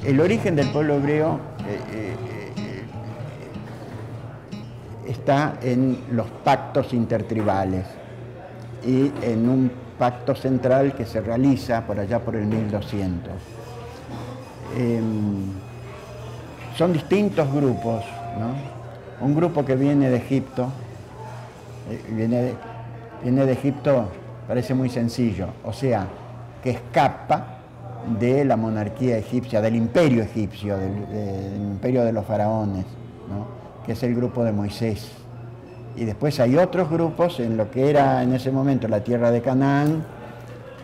El origen del pueblo hebreo está en los pactos intertribales y en un pacto central que se realiza por allá por el 1200. Son distintos grupos, ¿no? Un grupo que viene de Egipto, viene de Egipto, parece muy sencillo, o sea, que escapa de la monarquía egipcia, del imperio egipcio, del imperio de los faraones, ¿no? Que es el grupo de Moisés. Y después hay otros grupos en lo que era en ese momento la tierra de Canaán,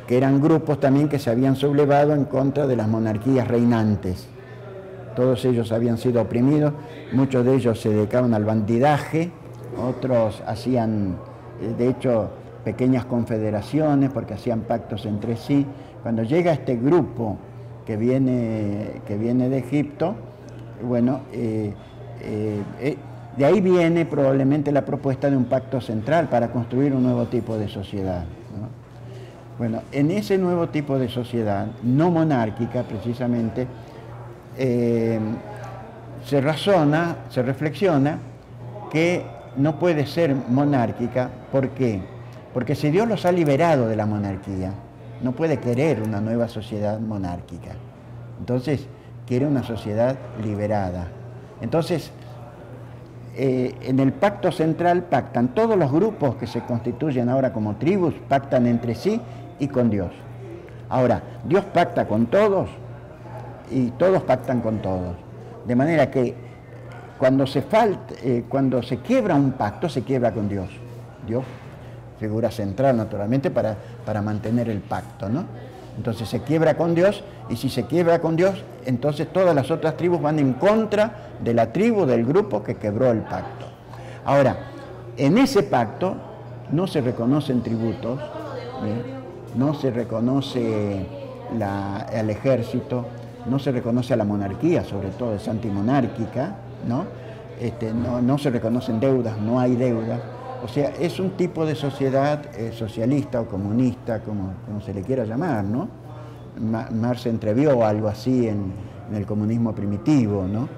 que eran grupos también que se habían sublevado en contra de las monarquías reinantes. Todos ellos habían sido oprimidos, muchos de ellos se dedicaban al bandidaje, otros hacían, de hecho, pequeñas confederaciones porque hacían pactos entre sí. Cuando llega este grupo que viene de Egipto, bueno, de ahí viene probablemente la propuesta de un pacto central para construir un nuevo tipo de sociedad, ¿no? Bueno, en ese nuevo tipo de sociedad, no monárquica precisamente, se reflexiona que no puede ser monárquica. ¿Por qué? Porque si Dios los ha liberado de la monarquía, no puede querer una nueva sociedad monárquica. Entonces, quiere una sociedad liberada. Entonces, en el pacto central pactan todos los grupos que se constituyen ahora como tribus, pactan entre sí y con Dios. Ahora, Dios pacta con todos y todos pactan con todos. De manera que cuando se quiebra un pacto, se quiebra con Dios. Dios, figura central naturalmente para mantener el pacto, ¿no? Entonces se quiebra con Dios, y si se quiebra con Dios, entonces todas las otras tribus van en contra de la tribu, del grupo que quebró el pacto. Ahora, en ese pacto no se reconocen tributos, no se reconoce al ejército, no se reconoce a la monarquía, sobre todo es antimonárquica, ¿no? No se reconocen deudas, no hay deudas. O sea, es un tipo de sociedad socialista o comunista, como se le quiera llamar, ¿no? Marx entrevió algo así en el comunismo primitivo, ¿no?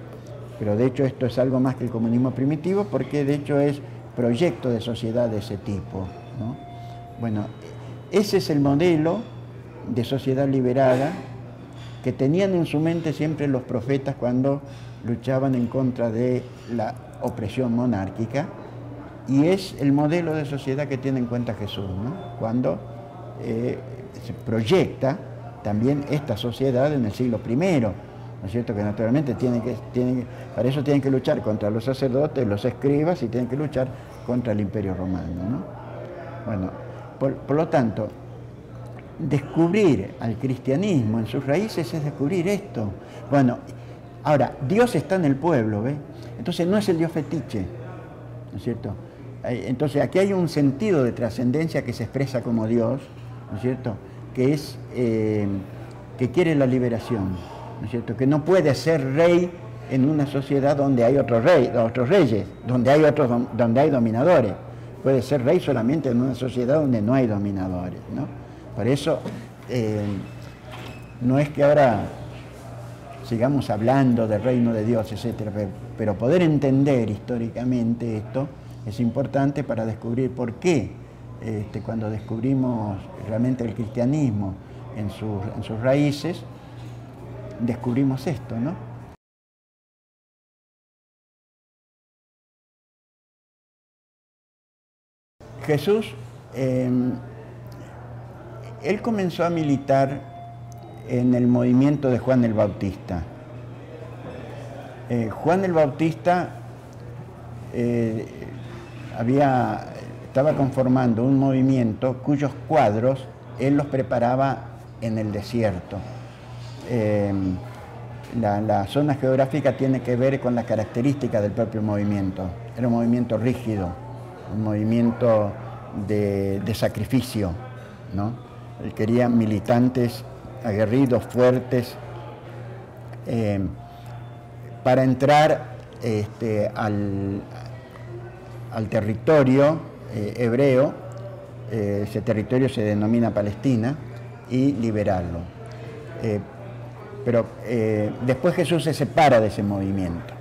Pero de hecho esto es algo más que el comunismo primitivo, porque de hecho es proyecto de sociedad de ese tipo, ¿no? Bueno, ese es el modelo de sociedad liberada que tenían en su mente siempre los profetas cuando luchaban en contra de la opresión monárquica. Y es el modelo de sociedad que tiene en cuenta Jesús, ¿no? Cuando se proyecta también esta sociedad en el siglo I, ¿no es cierto? Que naturalmente para eso tienen que luchar contra los sacerdotes, los escribas, y tienen que luchar contra el Imperio Romano, ¿no? Bueno, por lo tanto, descubrir al cristianismo en sus raíces es descubrir esto. Bueno, ahora, Dios está en el pueblo, ¿ve? Entonces no es el Dios fetiche, ¿no es cierto? Entonces aquí hay un sentido de trascendencia que se expresa como Dios, ¿no es cierto?, que es que quiere la liberación, ¿no es cierto?, que no puede ser rey en una sociedad donde hay otros reyes, donde hay dominadores. Puede ser rey solamente en una sociedad donde no hay dominadores, ¿no? Por eso no es que ahora sigamos hablando del reino de Dios, etcétera, pero poder entender históricamente esto es importante para descubrir por qué, cuando descubrimos realmente el cristianismo en sus raíces, descubrimos esto, ¿no? Jesús, él comenzó a militar en el movimiento de Juan el Bautista. Juan el Bautista estaba conformando un movimiento cuyos cuadros él los preparaba en el desierto. La zona geográfica tiene que ver con las características del propio movimiento. Era un movimiento rígido, un movimiento de sacrificio, ¿no? Él quería militantes aguerridos, fuertes, para entrar al territorio hebreo. Ese territorio se denomina Palestina, y liberarlo. Pero después Jesús se separa de ese movimiento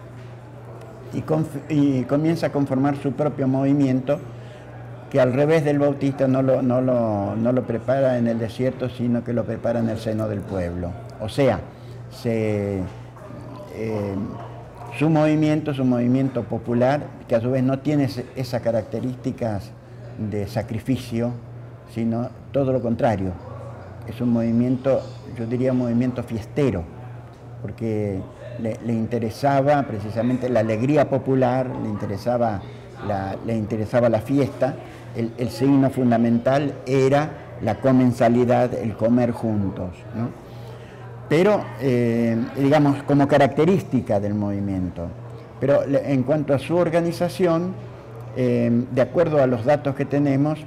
y comienza a conformar su propio movimiento, que al revés del Bautista no lo prepara en el desierto, sino que lo prepara en el seno del pueblo. O sea, su movimiento es un movimiento popular que a su vez no tiene esas características de sacrificio, sino todo lo contrario. Es un movimiento, yo diría un movimiento fiestero, porque le interesaba precisamente la alegría popular, le interesaba la fiesta. El signo fundamental era la comensalidad, el comer juntos, ¿no? Pero, digamos, como característica del movimiento. Pero en cuanto a su organización, de acuerdo a los datos que tenemos,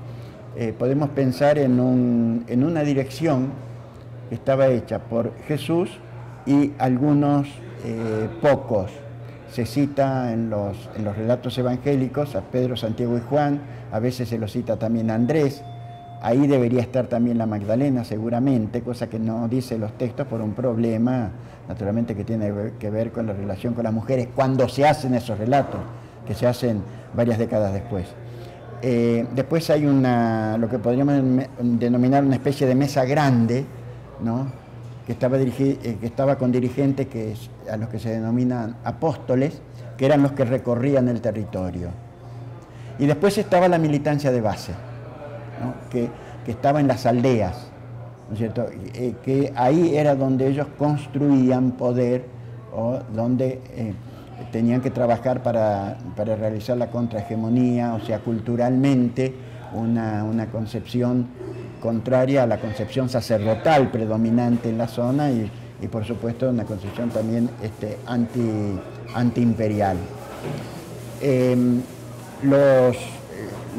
podemos pensar en una dirección que estaba hecha por Jesús y algunos pocos. Se cita en los relatos evangélicos a Pedro, Santiago y Juan, a veces se lo cita también a Andrés. Ahí debería estar también la Magdalena seguramente, cosa que no dice los textos por un problema naturalmente que tiene que ver con la relación con las mujeres cuando se hacen esos relatos, que se hacen varias décadas después. Después hay lo que podríamos denominar una especie de mesa grande, ¿no? que estaba con dirigentes a los que se denominan apóstoles, que eran los que recorrían el territorio. Y después estaba la militancia de base, ¿no? que estaba en las aldeas, ¿no es cierto? Que ahí era donde ellos construían poder, o donde tenían que trabajar para realizar la contrahegemonía, o sea, culturalmente una concepción contraria a la concepción sacerdotal predominante en la zona y por supuesto una concepción también antiimperial.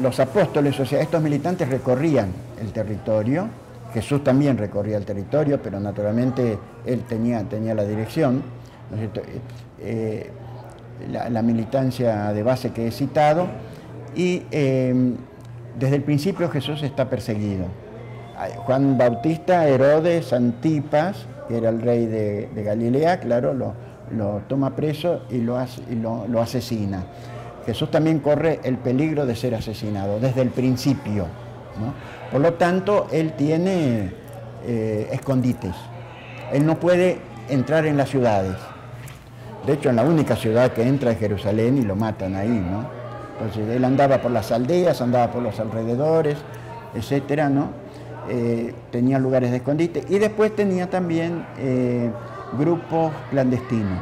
Los apóstoles, o sea, estos militantes recorrían el territorio. Jesús también recorría el territorio, pero naturalmente él tenía la dirección, ¿no es cierto? La militancia de base que he citado, y desde el principio Jesús está perseguido. Juan Bautista, Herodes, Antipas, que era el rey de Galilea, claro, lo toma preso y lo asesina. Jesús también corre el peligro de ser asesinado desde el principio, ¿no? Por lo tanto, él tiene escondites. Él no puede entrar en las ciudades. De hecho, en la única ciudad que entra es Jerusalén y lo matan ahí, ¿no? Entonces, él andaba por las aldeas, andaba por los alrededores, etcétera, ¿no? Tenía lugares de escondite y después tenía también grupos clandestinos,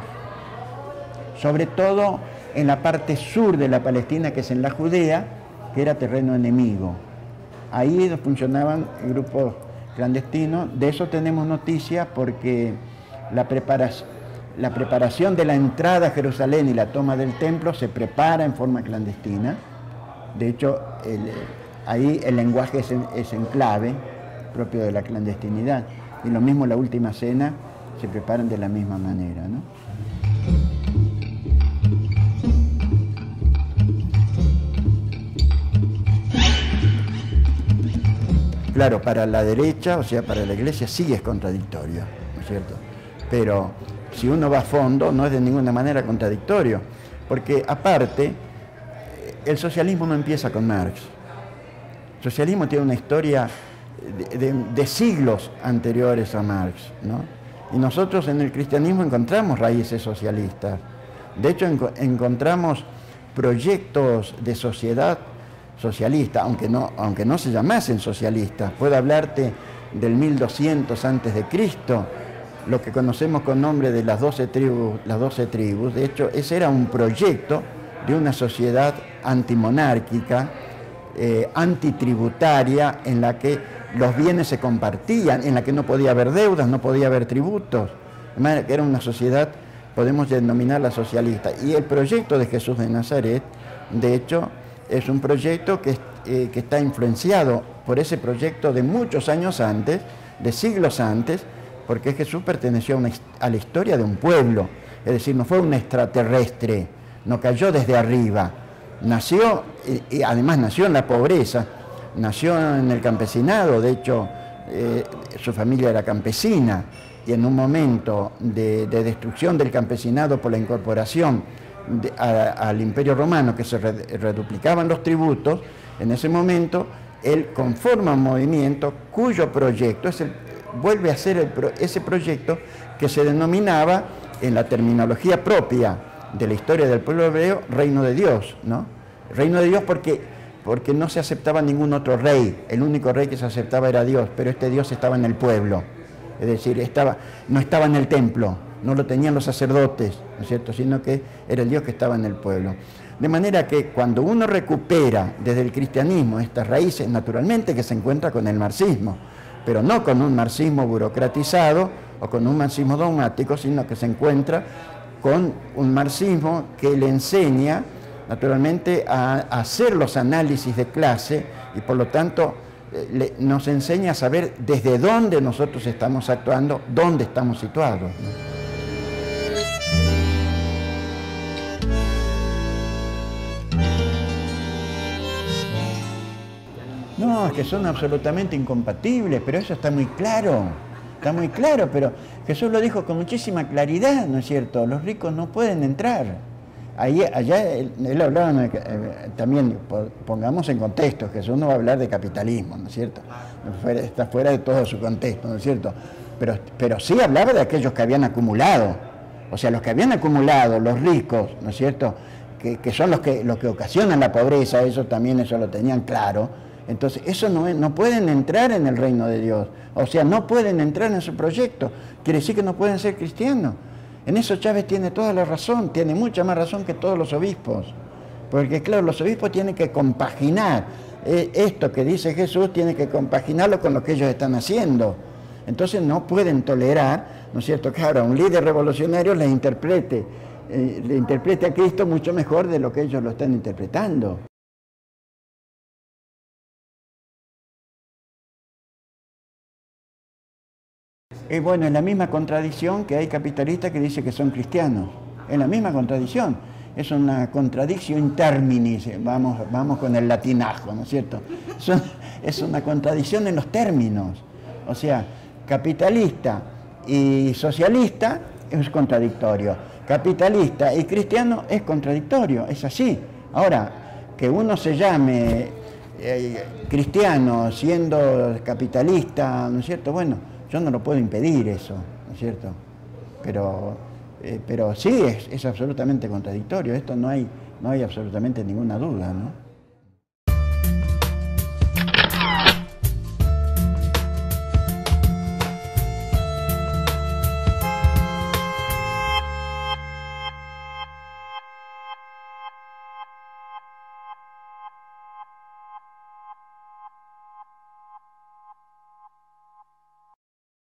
sobre todo en la parte sur de la Palestina, que es en la Judea, que era terreno enemigo. Ahí funcionaban grupos clandestinos. De eso tenemos noticia porque la preparación de la entrada a Jerusalén y la toma del templo se prepara en forma clandestina. De hecho, ahí el lenguaje es en clave, propio de la clandestinidad. Y lo mismo la última cena, se preparan de la misma manera, ¿no? Claro, para la derecha, o sea, para la iglesia sí es contradictorio, ¿no es cierto? Pero si uno va a fondo, no es de ninguna manera contradictorio, porque aparte, el socialismo no empieza con Marx. El socialismo tiene una historia de siglos anteriores a Marx, ¿no? Y nosotros en el cristianismo encontramos raíces socialistas. De hecho, encontramos proyectos de sociedad socialista, aunque no se llamasen socialistas. Puedo hablarte del 1200 antes de Cristo, lo que conocemos con nombre de las 12 tribus. De hecho, ese era un proyecto de una sociedad antimonárquica, antitributaria, en la que los bienes se compartían, en la que no podía haber deudas, no podía haber tributos. De manera que era una sociedad, podemos denominarla socialista. Y el proyecto de Jesús de Nazaret, de hecho, es un proyecto que está influenciado por ese proyecto de muchos años antes, de siglos antes, porque Jesús perteneció a la historia de un pueblo, es decir, no fue un extraterrestre, no cayó desde arriba, nació, y además nació en la pobreza, nació en el campesinado. De hecho, su familia era campesina, y en un momento de destrucción del campesinado por la incorporación al Imperio Romano, que se reduplicaban los tributos, en ese momento él conforma un movimiento cuyo proyecto vuelve a ser ese proyecto que se denominaba, en la terminología propia de la historia del pueblo hebreo, reino de Dios, ¿no? Reino de Dios porque no se aceptaba ningún otro rey, el único rey que se aceptaba era Dios, pero este Dios estaba en el pueblo, es decir, no estaba en el templo, no lo tenían los sacerdotes, ¿no es cierto?, sino que era el Dios que estaba en el pueblo. De manera que cuando uno recupera desde el cristianismo estas raíces, naturalmente que se encuentra con el marxismo, pero no con un marxismo burocratizado o con un marxismo dogmático, sino que se encuentra con un marxismo que le enseña naturalmente a hacer los análisis de clase y por lo tanto nos enseña a saber desde dónde nosotros estamos actuando, dónde estamos situados, ¿no? No, es que son absolutamente incompatibles, pero eso está muy claro, pero Jesús lo dijo con muchísima claridad, ¿no es cierto? Los ricos no pueden entrar. Allá él hablaba, también, pongamos en contexto, Jesús no va a hablar de capitalismo, ¿no es cierto? Está fuera de todo su contexto, ¿no es cierto? Pero sí hablaba de aquellos que habían acumulado, o sea, los que habían acumulado, los ricos, ¿no es cierto? Que son los que ocasionan la pobreza, eso lo tenían claro. Entonces, eso no pueden entrar en el reino de Dios. O sea, no pueden entrar en su proyecto. Quiere decir que no pueden ser cristianos. En eso Chávez tiene toda la razón, tiene mucha más razón que todos los obispos. Porque, claro, los obispos tienen que compaginar. Esto que dice Jesús, tiene que compaginarlo con lo que ellos están haciendo. Entonces, no pueden tolerar, ¿no es cierto?, que ahora un líder revolucionario le interprete a Cristo mucho mejor de lo que ellos lo están interpretando. Bueno, es la misma contradicción que hay capitalistas que dicen que son cristianos. Es la misma contradicción. Es una contradicción in terminis, vamos con el latinajo, ¿no es cierto? Es una contradicción en los términos. O sea, capitalista y socialista es contradictorio. Capitalista y cristiano es contradictorio, es así. Ahora, que uno se llame cristiano siendo capitalista, ¿no es cierto? Bueno, yo no lo puedo impedir eso, ¿no es cierto? Pero sí es absolutamente contradictorio, esto no hay absolutamente ninguna duda, ¿no?